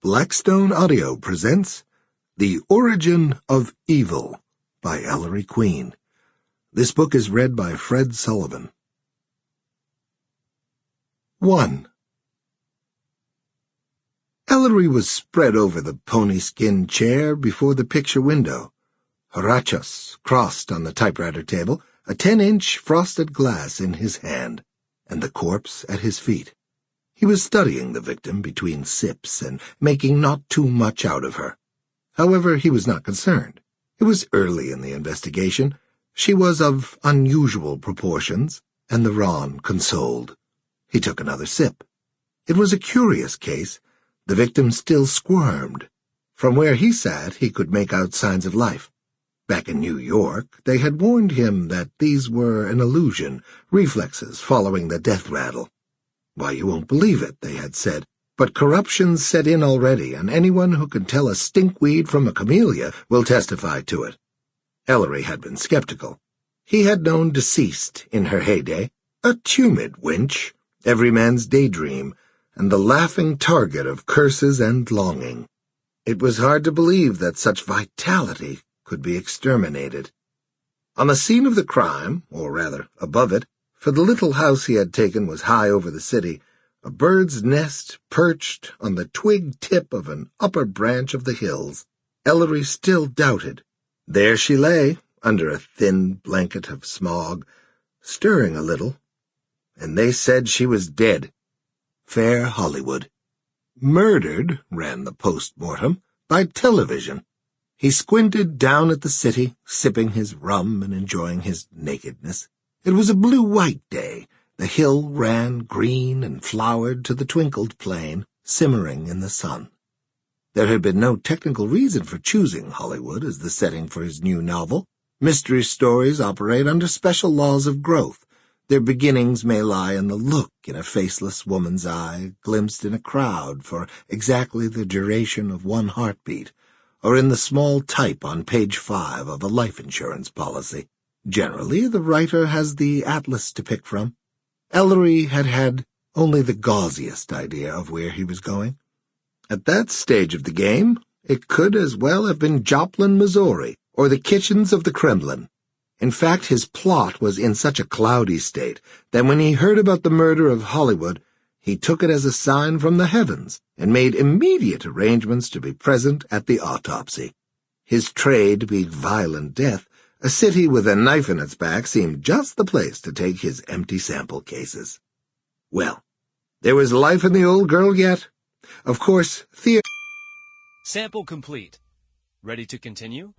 Blackstone Audio presents The Origin of Evil by Ellery Queen. This book is read by Fred Sullivan. 1. Ellery was spread over the pony-skin chair before the picture window. Horatius crossed on the typewriter table, a 10-inch frosted glass in his hand, and the corpse at his feet. He was studying the victim between sips and making not too much out of her. However, he was not concerned. It was early in the investigation. She was of unusual proportions, and the Ron consoled. He took another sip. It was a curious case. The victim still squirmed. From where he sat, he could make out signs of life. Back in New York, they had warned him that these were an illusion, reflexes following the death rattle. Why, you won't believe it, they had said, but corruption's set in already, and anyone who can tell a stinkweed from a camellia will testify to it. Ellery had been skeptical. He had known deceased in her heyday, a tumid wench, every man's daydream, and the laughing target of curses and longing. It was hard to believe that such vitality could be exterminated. On the scene of the crime, or rather above it, for the little house he had taken was high over the city, a bird's nest perched on the twig tip of an upper branch of the hills. Ellery still doubted. There she lay, under a thin blanket of smog, stirring a little, and they said she was dead. Fair Hollywood. Murdered, ran the post-mortem, by television. He squinted down at the city, sipping his rum and enjoying his nakedness. It was a blue-white day. The hill ran green and flowered to the twinkled plain, simmering in the sun. There had been no technical reason for choosing Hollywood as the setting for his new novel. Mystery stories operate under special laws of growth. Their beginnings may lie in the look in a faceless woman's eye, glimpsed in a crowd for exactly the duration of one heartbeat, or in the small type on page 5 of a life insurance policy. Generally, the writer has the atlas to pick from. Ellery had had only the gauziest idea of where he was going. At that stage of the game, it could as well have been Joplin, Missouri, or the kitchens of the Kremlin. In fact, his plot was in such a cloudy state that when he heard about the murder of Hollywood, he took it as a sign from the heavens and made immediate arrangements to be present at the autopsy. His trade being violent death, a city with a knife in its back seemed just the place to take his empty sample cases. Well, there was life in the old girl yet. Of course, Sample complete. Ready to continue?